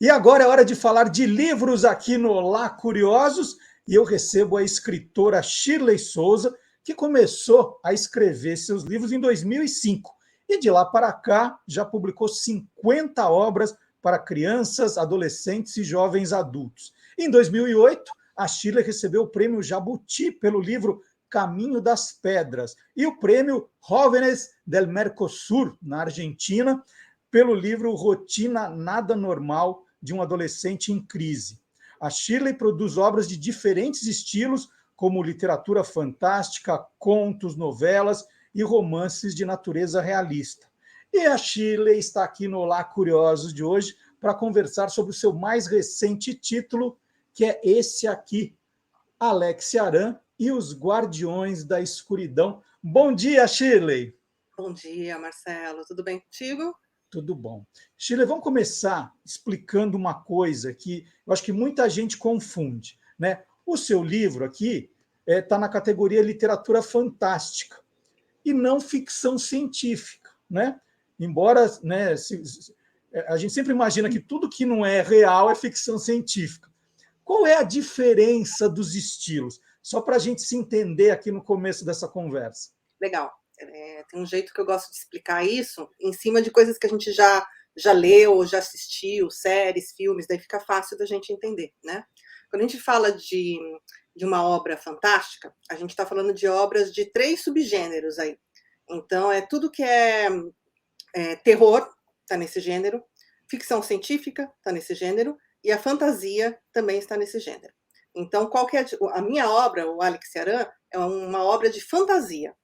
E agora é hora de falar de livros aqui no Lá Curiosos, e eu recebo a escritora Shirley Souza, que começou a escrever seus livros em 2005, e de lá para cá já publicou 50 obras para crianças, adolescentes e jovens adultos. Em 2008, a Shirley recebeu o prêmio Jabuti pelo livro Caminho das Pedras e o prêmio Jóvenes del Mercosur, na Argentina, pelo livro Rotina Nada Normal de um Adolescente em Crise. A Shirley produz obras de diferentes estilos, como literatura fantástica, contos, novelas e romances de natureza realista. E a Shirley está aqui no Lá Curiosos de hoje para conversar sobre o seu mais recente título, que é esse aqui, Alexia Aran e os Guardiões da Escuridão. Bom dia, Shirley! Bom dia, Marcelo. Tudo bem contigo? Tudo bom. Shirley, vamos começar explicando uma coisa que eu acho que muita gente confunde, né? O seu livro aqui está na categoria literatura fantástica e não ficção científica, né? Embora, né, a gente sempre imagina que tudo que não é real é ficção científica. Qual é a diferença dos estilos? Só para a gente se entender aqui no começo dessa conversa. Legal. Tem um jeito que eu gosto de explicar isso em cima de coisas que a gente já leu, já assistiu, séries, filmes, daí fica fácil da gente entender, né? Quando a gente fala de uma obra fantástica, a gente está falando de obras de 3 subgêneros aí. Então, é tudo que é terror, está nesse gênero, ficção científica, está nesse gênero, e a fantasia também está nesse gênero. Então, qual que é a minha obra, o Alexia Aran, é uma obra de fantasia.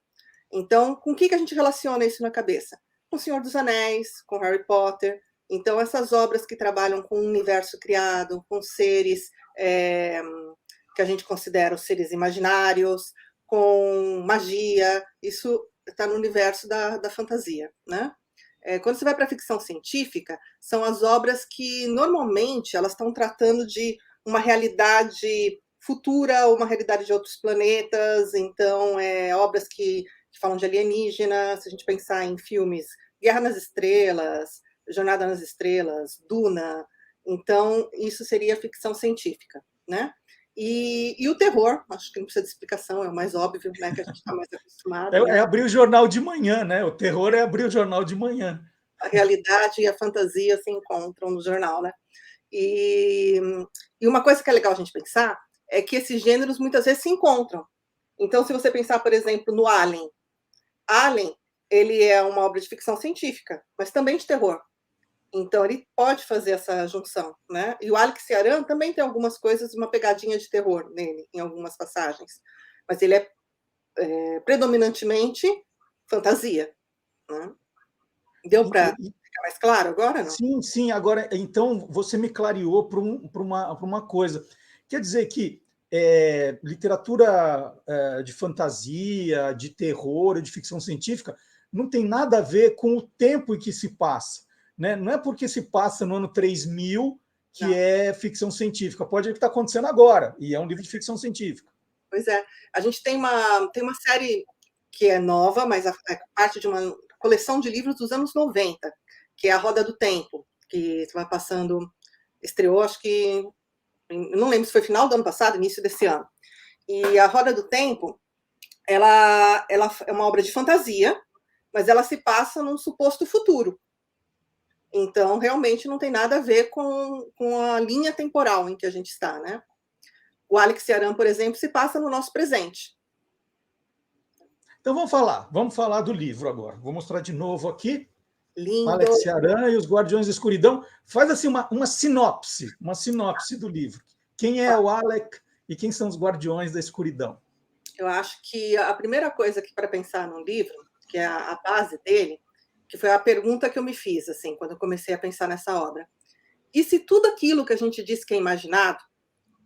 Então, com o que a gente relaciona isso na cabeça? Com O Senhor dos Anéis, com Harry Potter. Então, essas obras que trabalham com um universo criado, com seres que a gente considera os seres imaginários, com magia, isso está no universo da fantasia, né? Quando você vai para a ficção científica, são as obras que, normalmente, elas estão tratando de uma realidade futura, uma realidade de outros planetas, então, obras que falam de alienígenas, se a gente pensar em filmes Guerra nas Estrelas, Jornada nas Estrelas, Duna, então isso seria ficção científica, né? E o terror, acho que não precisa de explicação, é o mais óbvio, né, que a gente está mais acostumado, né? É abrir o jornal de manhã, né? O terror é abrir o jornal de manhã. A realidade e a fantasia se encontram no jornal, né? E uma coisa que é legal a gente pensar é que esses gêneros muitas vezes se encontram. Então, se você pensar, por exemplo, no Alien, ele é uma obra de ficção científica, mas também de terror. Então, ele pode fazer essa junção, né? E o Alexia Aran também tem algumas coisas, uma pegadinha de terror nele, em algumas passagens. Mas ele é predominantemente fantasia, né? Deu para ficar mais claro agora, não? Sim, sim. Agora, então, você me clareou para uma coisa. Quer dizer que literatura de fantasia, de terror, de ficção científica, não tem nada a ver com o tempo em que se passa. Né? Não é porque se passa no ano 3000 que Não. é ficção científica. Pode ser o que está acontecendo agora, e é um livro de ficção científica. Pois é. A gente tem uma série que é nova, mas é parte de uma coleção de livros dos anos 90, que é A Roda do Tempo, que vai passando, estreou, acho que, não lembro se foi final do ano passado, início desse ano. E A Roda do Tempo, ela é uma obra de fantasia, mas ela se passa num suposto futuro. Então, realmente não tem nada a ver com a linha temporal em que a gente está, né? O Alexia Aran, por exemplo, se passa no nosso presente. Então vamos falar do livro agora. Vou mostrar de novo aqui. Lindo. Alexia Aran e os Guardiões da Escuridão. Faz assim uma sinopse do livro. Quem é o Alec e quem são os Guardiões da Escuridão? Eu acho que a primeira coisa que para pensar num livro, que é a base dele, que foi a pergunta que eu me fiz assim, quando eu comecei a pensar nessa obra. E se tudo aquilo que a gente diz que é imaginado,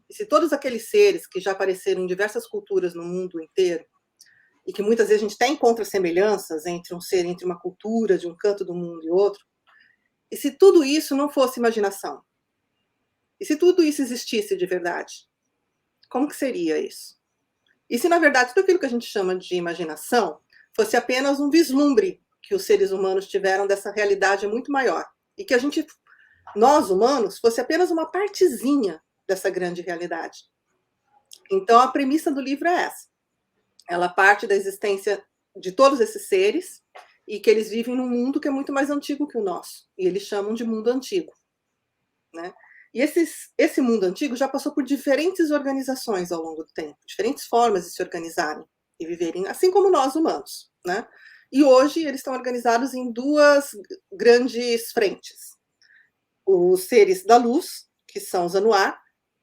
e se todos aqueles seres que já apareceram em diversas culturas no mundo inteiro, e que muitas vezes a gente até encontra semelhanças entre um ser, entre uma cultura de um canto do mundo e outro, e se tudo isso não fosse imaginação? E se tudo isso existisse de verdade? Como que seria isso? E se, na verdade, tudo aquilo que a gente chama de imaginação fosse apenas um vislumbre que os seres humanos tiveram dessa realidade muito maior, e que a gente nós, humanos, fosse apenas uma partezinha dessa grande realidade. Então, a premissa do livro é essa. Ela parte da existência de todos esses seres e que eles vivem num mundo que é muito mais antigo que o nosso. E eles chamam de mundo antigo, né? E esse mundo antigo já passou por diferentes organizações ao longo do tempo, diferentes formas de se organizarem e viverem, assim como nós humanos, né? E hoje eles estão organizados em duas grandes frentes. Os seres da luz, que são os Anuar,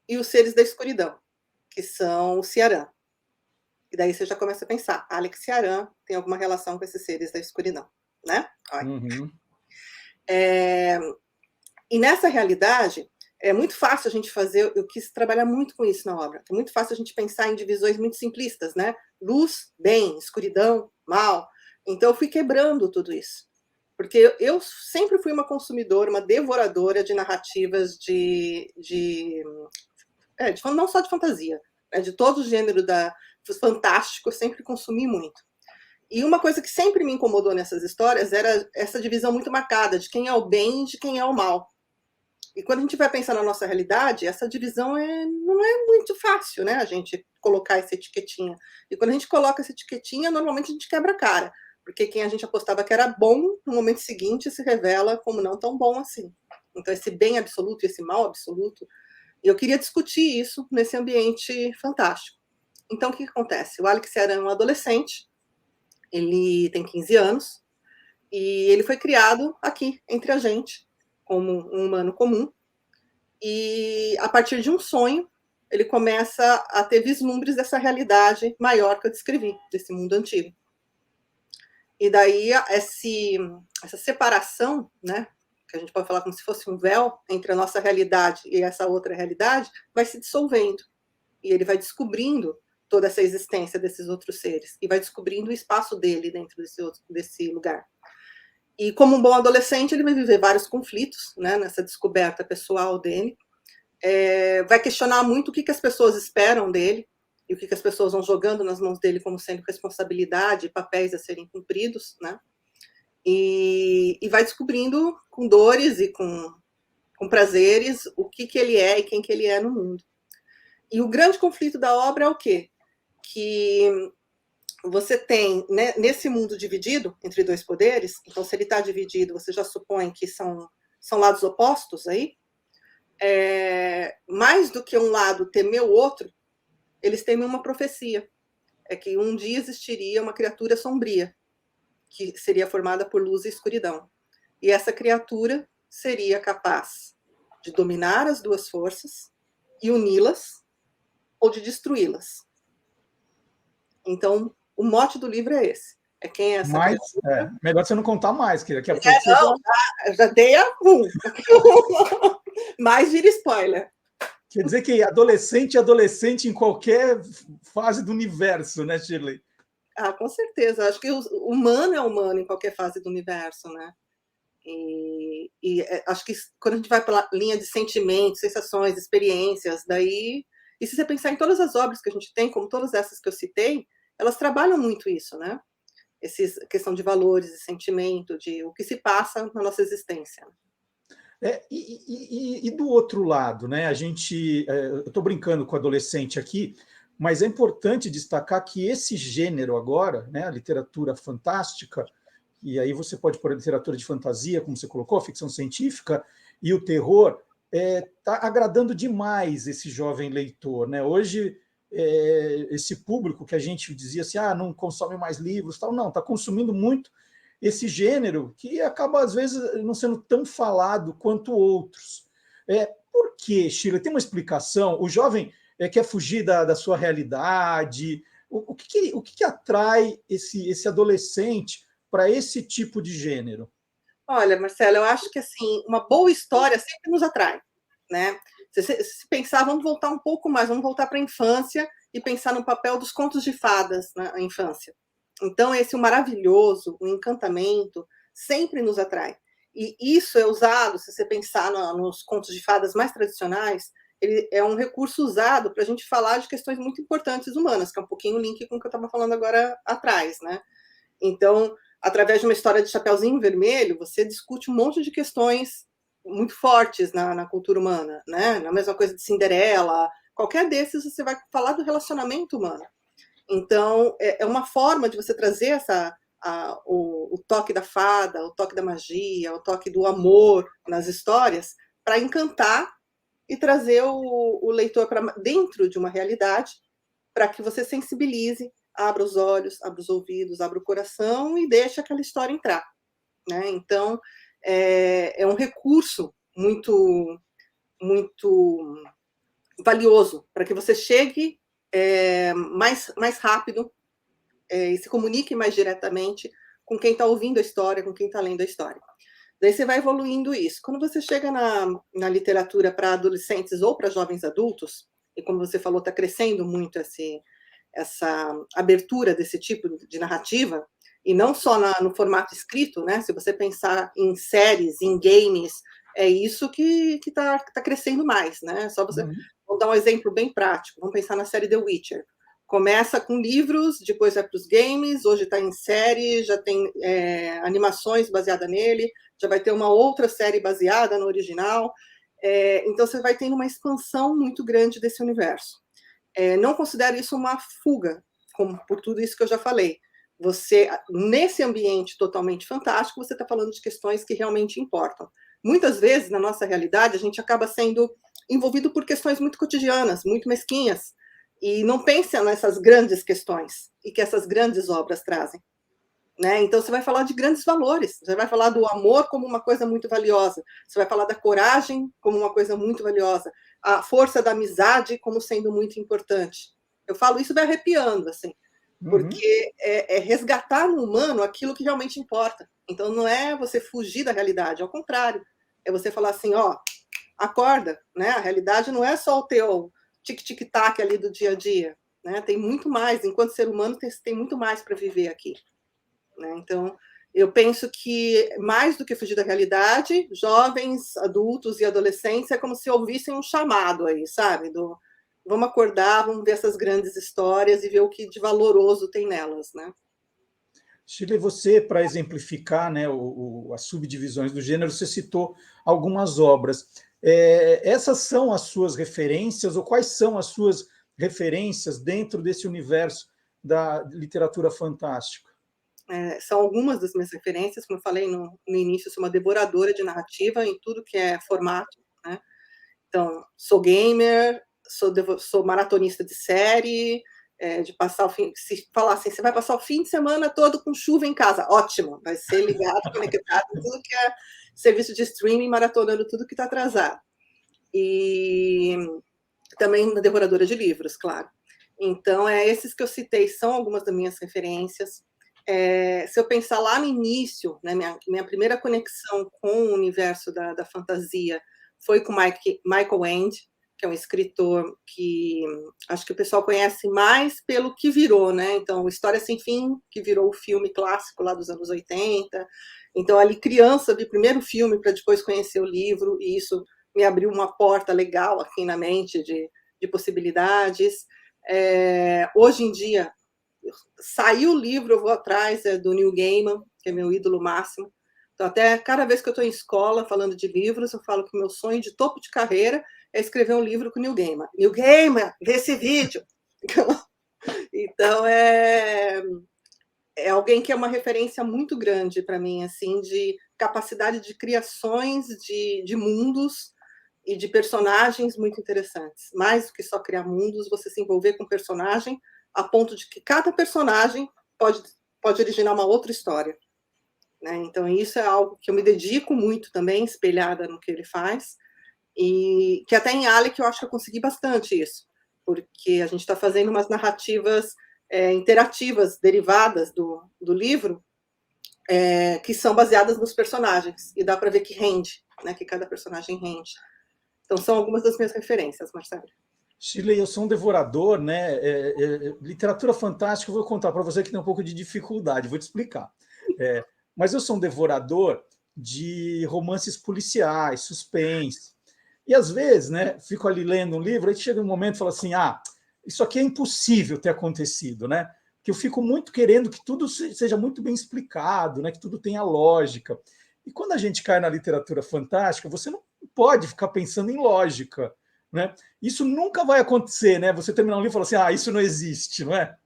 e os seres da escuridão, que são os Ciarán. E daí você já começa a pensar, Alex Ciarán tem alguma relação com esses seres da escuridão, né? Uhum. E nessa realidade, é muito fácil a gente fazer, eu quis trabalhar muito com isso na obra, é muito fácil a gente pensar em divisões muito simplistas, né? Luz, bem, escuridão, mal. Então eu fui quebrando tudo isso. Porque eu sempre fui uma consumidora, uma devoradora de narrativas não só de fantasia, de todo o gênero fantástico, eu sempre consumi muito. E uma coisa que sempre me incomodou nessas histórias era essa divisão muito marcada de quem é o bem e de quem é o mal. E quando a gente vai pensar na nossa realidade, essa divisão não é muito fácil, né? A gente colocar essa etiquetinha. E quando a gente coloca essa etiquetinha, normalmente a gente quebra a cara. Porque quem a gente apostava que era bom, no momento seguinte se revela como não tão bom assim. Então, esse bem absoluto e esse mal absoluto. E eu queria discutir isso nesse ambiente fantástico. Então, o que acontece? O Alex era um adolescente, ele tem 15 anos, e ele foi criado aqui, entre a gente, como um humano comum, e a partir de um sonho, ele começa a ter vislumbres dessa realidade maior que eu descrevi, desse mundo antigo. E daí essa separação, né, que a gente pode falar como se fosse um véu entre a nossa realidade e essa outra realidade, vai se dissolvendo. E ele vai descobrindo toda essa existência desses outros seres, e vai descobrindo o espaço dele dentro desse lugar. E como um bom adolescente, ele vai viver vários conflitos, né, nessa descoberta pessoal dele. Vai questionar muito o que as pessoas esperam dele e o que as pessoas vão jogando nas mãos dele como sendo responsabilidade, papéis a serem cumpridos, né? E vai descobrindo com dores e com prazeres o que ele é e quem que ele é no mundo. E o grande conflito da obra é o quê? Que você tem, né, nesse mundo dividido entre dois poderes, então se ele está dividido, você já supõe que são lados opostos aí, mais do que um lado temer o outro, eles temem uma profecia. É que um dia existiria uma criatura sombria, que seria formada por luz e escuridão. E essa criatura seria capaz de dominar as duas forças e uni-las, ou de destruí-las. Então, o mote do livro é esse. É quem é essa criatura. Melhor você não contar mais, que daqui a pouco você não, já dei a mas vira spoiler. Quer dizer que adolescente em qualquer fase do universo, né, Shirley? Ah, com certeza. Acho que o humano é humano em qualquer fase do universo, né? E acho que quando a gente vai pela linha de sentimentos, sensações, experiências, daí... E se você pensar em todas as obras que a gente tem, como todas essas que eu citei, elas trabalham muito isso, né? Questão de valores, de sentimento, de o que se passa na nossa existência. E do outro lado, né? Eu estou brincando com o adolescente aqui, mas é importante destacar que esse gênero agora, né, a literatura fantástica, e aí você pode pôr a literatura de fantasia, como você colocou, a ficção científica, e o terror, está agradando demais esse jovem leitor, né? Hoje, esse público que a gente dizia assim, não consome mais livros, tal, não, está consumindo muito esse gênero que acaba, às vezes, não sendo tão falado quanto outros. Por quê, Sheila? Tem uma explicação? O jovem quer fugir da sua realidade? O que atrai esse adolescente para esse tipo de gênero? Olha, Marcelo, eu acho que assim, uma boa história sempre nos atrai, né? Se pensar, vamos voltar um pouco mais, vamos voltar para a infância e pensar no papel dos contos de fadas na infância. Então, o maravilhoso, o encantamento, sempre nos atrai. E isso é usado, se você pensar nos contos de fadas mais tradicionais, ele é um recurso usado para a gente falar de questões muito importantes humanas, que é um pouquinho o link com o que eu estava falando agora atrás, né? Então, através de uma história de Chapeuzinho Vermelho, você discute um monte de questões muito fortes na cultura humana, né? Na mesma coisa de Cinderela, qualquer desses você vai falar do relacionamento humano. Então, é uma forma de você trazer o toque da fada, o toque da magia, o toque do amor nas histórias, para encantar e trazer o leitor para dentro de uma realidade, para que você sensibilize, abra os olhos, abra os ouvidos, abra o coração e deixe aquela história entrar, né? Então, é um recurso muito, muito valioso para que você chegue mais rápido e se comunique mais diretamente com quem está ouvindo a história, com quem está lendo a história. Daí você vai evoluindo isso. Quando você chega na literatura para adolescentes ou para jovens adultos, e como você falou, está crescendo muito essa abertura desse tipo de narrativa, e não só no formato escrito, né? Se você pensar em séries, em games, é isso que tá crescendo mais, né? Só você... Vou dar um exemplo bem prático. Vamos pensar na série The Witcher. Começa com livros, depois vai para os games, hoje está em série, já tem animações baseadas nele, já vai ter uma outra série baseada no original. Então, você vai tendo uma expansão muito grande desse universo. Não considero isso uma fuga, por tudo isso que eu já falei. Você, nesse ambiente totalmente fantástico, você está falando de questões que realmente importam. Muitas vezes, na nossa realidade, a gente acaba sendo envolvido por questões muito cotidianas, muito mesquinhas, e não pensa nessas grandes questões e que essas grandes obras trazem, né? Então, você vai falar de grandes valores, você vai falar do amor como uma coisa muito valiosa, você vai falar da coragem como uma coisa muito valiosa, a força da amizade como sendo muito importante. Eu falo isso me arrepiando, assim, porque é resgatar no humano aquilo que realmente importa. Então, não é você fugir da realidade, ao contrário, é você falar assim, ó, acorda, né? A realidade não é só o teu tic-tic-tac ali do dia a dia, né? Tem muito mais, enquanto ser humano tem muito mais para viver aqui, né? Então, eu penso que mais do que fugir da realidade, jovens, adultos e adolescentes é como se ouvissem um chamado aí, sabe? Vamos acordar, vamos ver essas grandes histórias e ver o que de valoroso tem nelas, né? Shirley, você, para exemplificar, né, as subdivisões do gênero, você citou algumas obras. Essas são as suas referências, ou quais são as suas referências dentro desse universo da literatura fantástica? São algumas das minhas referências, como eu falei no início, eu sou uma devoradora de narrativa em tudo que é formato, né? Então, sou gamer, sou maratonista de série, de passar o fim... Se falar assim, você vai passar o fim de semana todo com chuva em casa, ótimo, vai ser ligado, conectado em tudo que é serviço de streaming, maratonando tudo que está atrasado. E também uma devoradora de livros, claro. Então, esses que eu citei são algumas das minhas referências. Se eu pensar lá no início, né, minha primeira conexão com o universo da fantasia foi com Michael Ende, que é um escritor que acho que o pessoal conhece mais pelo que virou, né? Então, História Sem Fim, que virou o filme clássico lá dos anos 80. Então, ali criança, vi o primeiro filme para depois conhecer o livro, e isso me abriu uma porta legal aqui na mente de possibilidades. Hoje em dia, saiu o livro, eu vou atrás do Neil Gaiman, que é meu ídolo máximo. Então, até cada vez que eu estou em escola falando de livros, eu falo que o meu sonho de topo de carreira é escrever um livro com o Neil Gaiman. Neil Gaiman, vê esse vídeo! Então, é alguém que é uma referência muito grande para mim, assim, de capacidade de criações de mundos e de personagens muito interessantes. Mais do que só criar mundos, você se envolver com o personagem a ponto de que cada personagem pode originar uma outra história, né? Então, isso é algo que eu me dedico muito também, espelhada no que ele faz, e que até em Alec eu acho que eu consegui bastante isso, porque a gente está fazendo umas narrativas interativas, derivadas do livro, que são baseadas nos personagens, e dá para ver que rende, né? Que cada personagem rende. Então, são algumas das minhas referências, Marcelo. Shirley, eu sou um devorador, né? Literatura fantástica, eu vou contar para você que tem um pouco de dificuldade, vou te explicar. Mas eu sou um devorador de romances policiais, suspense. E às vezes, né, fico ali lendo um livro, aí chega um momento e falo assim: isso aqui é impossível ter acontecido, né? Que eu fico muito querendo que tudo seja muito bem explicado, né? Que tudo tenha lógica. E quando a gente cai na literatura fantástica, você não pode ficar pensando em lógica, né? Isso nunca vai acontecer, né? Você terminar um livro e falar assim, ah, isso não existe, não é?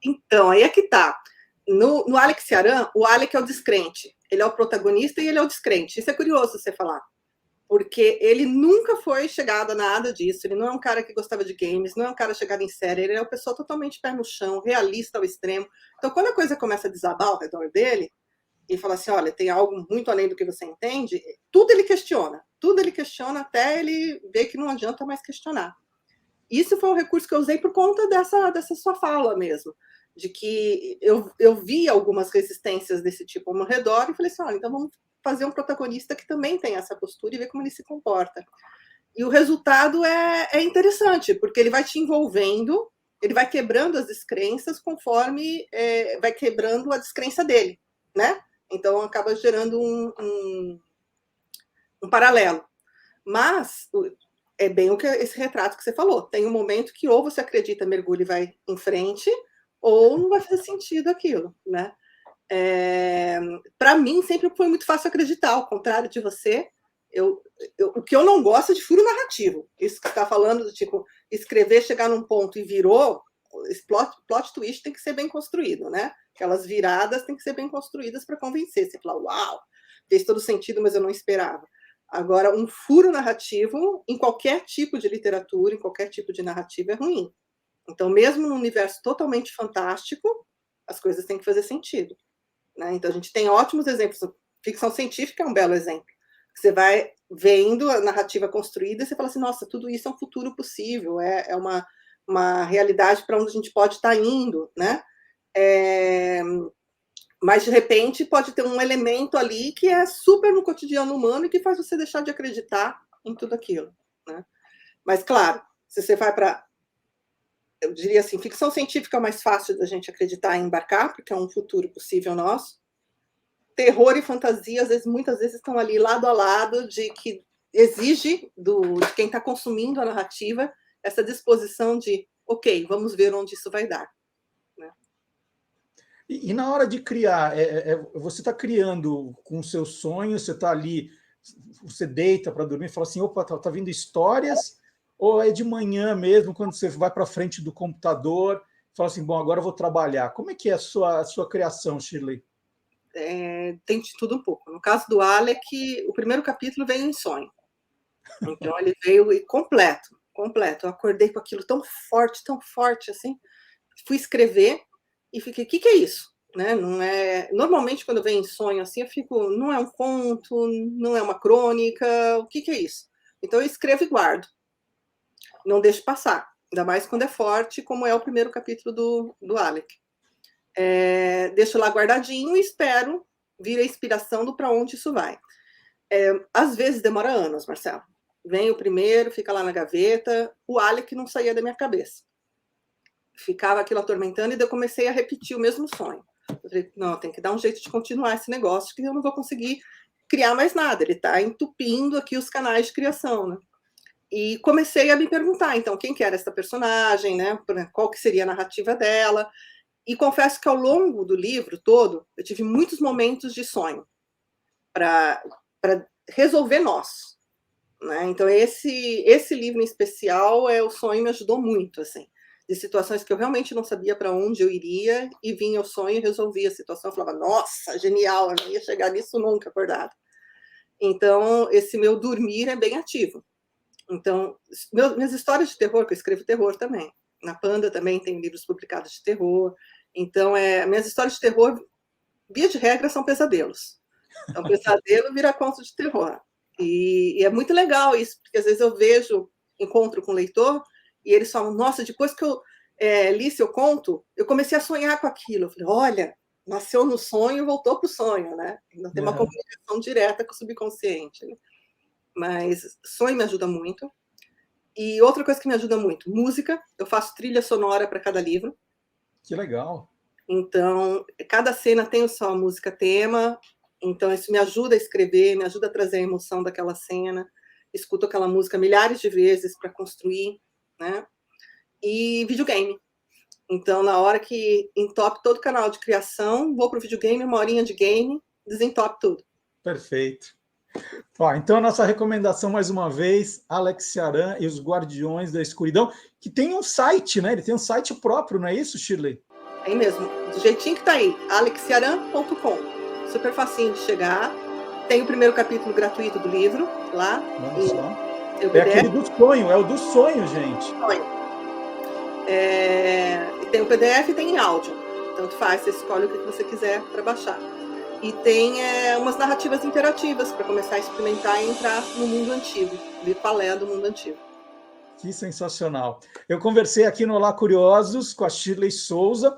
Então, aí é que tá. No Alex Ciarán, o Alec é o descrente. Ele é o protagonista e ele é o descrente. Isso é curioso você falar. Porque ele nunca foi chegado a nada disso. Ele não é um cara que gostava de games, não é um cara chegado em série. Ele é uma pessoa totalmente pé no chão, realista ao extremo. Então, quando a coisa começa a desabar ao redor dele, e fala assim, olha, tem algo muito além do que você entende, tudo ele questiona. Tudo ele questiona até ele ver que não adianta mais questionar. Isso foi um recurso que eu usei por conta dessa sua fala mesmo, de que eu vi algumas resistências desse tipo ao meu redor e falei assim, olha, então vamos fazer um protagonista que também tem essa postura e ver como ele se comporta. E o resultado é interessante, porque ele vai te envolvendo, ele vai quebrando as descrenças conforme vai quebrando a descrença dele, né? Então acaba gerando um paralelo. Mas é bem esse retrato que você falou. Tem um momento que ou você acredita, mergulha e vai em frente, ou não vai fazer sentido aquilo, né? Para mim, sempre foi muito fácil acreditar, ao contrário de você. O que eu não gosto é de furo narrativo. Isso que você está falando, do tipo, escrever, chegar num ponto e virou, esse plot twist tem que ser bem construído, né? Aquelas viradas têm que ser bem construídas para convencer. Você fala, uau, fez todo sentido, mas eu não esperava. Agora, um furo narrativo, em qualquer tipo de literatura, em qualquer tipo de narrativa, é ruim. Então, mesmo num universo totalmente fantástico, as coisas têm que fazer sentido, né? Então, a gente tem ótimos exemplos. Ficção científica é um belo exemplo. Você vai vendo a narrativa construída e você fala assim, nossa, tudo isso é um futuro possível, é uma realidade para onde a gente pode estar indo, né? Mas, de repente, pode ter um elemento ali que é super no cotidiano humano e que faz você deixar de acreditar em tudo aquilo, né? Mas, claro, se você vai para, eu diria assim, ficção científica é mais fácil da gente acreditar e embarcar, porque é um futuro possível nosso. Terror e fantasia, às vezes, muitas vezes estão ali lado a lado, de que exige de quem está consumindo a narrativa essa disposição de, ok, vamos ver onde isso vai dar. Né? E na hora de criar, você está criando com o seu sonho, você está ali, você deita para dormir e fala assim, opa, tá vindo histórias, ou é de manhã mesmo, quando você vai para frente do computador, fala assim, bom, agora eu vou trabalhar. Como é que é a sua criação, Shirley? Tem de tudo um pouco. No caso do Alec, o primeiro capítulo veio em sonho. Então ele veio completo, completo. Eu acordei com aquilo tão forte assim. Fui escrever e fiquei, o que é isso? Né? Não é. Normalmente quando vem em sonho assim, eu fico, não é um conto, não é uma crônica, o que é isso? Então eu escrevo e guardo. Não deixo passar. Ainda mais quando é forte, como é o primeiro capítulo do Alec. Deixo lá guardadinho e espero vir a inspiração do para onde isso vai. Às vezes demora anos, Marcelo. Vem o primeiro, fica lá na gaveta. O Alec não saía da minha cabeça. Ficava aquilo atormentando e daí eu comecei a repetir o mesmo sonho. Eu falei, não, tem que dar um jeito de continuar esse negócio, que eu não vou conseguir criar mais nada. Ele está entupindo aqui os canais de criação, né? E comecei a me perguntar, então, quem que era essa personagem, né? Qual que seria a narrativa dela. E confesso que ao longo do livro todo, eu tive muitos momentos de sonho para resolver nós. Né? Então, esse livro em especial, o sonho me ajudou muito, assim, de situações que eu realmente não sabia para onde eu iria, e vinha o sonho e resolvia a situação. Eu falava, nossa, genial, eu não ia chegar nisso nunca acordado. Então, esse meu dormir é bem ativo. Então, minhas histórias de terror, que eu escrevo terror também. Na Panda também tem livros publicados de terror. Então, minhas histórias de terror, via de regra, são pesadelos. Então, pesadelo vira conto de terror. E é muito legal isso, porque às vezes eu encontro com o leitor, e eles falam, nossa, depois que eu li seu conto, eu comecei a sonhar com aquilo. Eu falei, olha, nasceu no sonho e voltou para o sonho, né? Não tem uma comunicação direta com o subconsciente. Né? Mas sonho me ajuda muito. E outra coisa que me ajuda muito, música. Eu faço trilha sonora para cada livro. Que legal. Então, cada cena tem sua música tema. Então, isso me ajuda a escrever, me ajuda a trazer a emoção daquela cena. Escuto aquela música milhares de vezes para construir, né? E videogame. Então, na hora que entope todo o canal de criação, vou para o videogame, uma horinha de game, desentope tudo. Perfeito. Ó, então, a nossa recomendação, mais uma vez, Alex Aran e os Guardiões da Escuridão, que tem um site, né? Ele tem um site próprio, não é isso, Shirley? É mesmo, do jeitinho que tá aí, alexiaran.com. Super facinho de chegar. Tem o primeiro capítulo gratuito do livro lá. Olha só. É aquele do sonho, é o do sonho, gente. Sonho. E tem o PDF e tem em áudio. Tanto faz, você escolhe o que você quiser para baixar. E tem umas narrativas interativas para começar a experimentar e entrar no mundo antigo, ver qual é do mundo antigo. Que sensacional. Eu conversei aqui no Olá Curiosos com a Shirley Souza,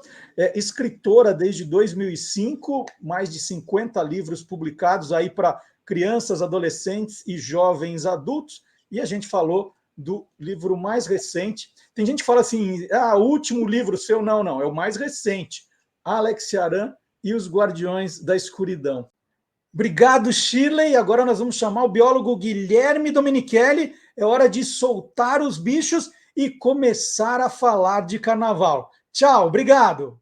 escritora desde 2005, mais de 50 livros publicados aí para crianças, adolescentes e jovens adultos, e a gente falou do livro mais recente. Tem gente que fala assim, o último livro seu, não, é o mais recente, Alex Aran e os Guardiões da Escuridão. Obrigado, Shirley. Agora nós vamos chamar o biólogo Guilherme Domenichelli. É hora de soltar os bichos e começar a falar de carnaval. Tchau, obrigado.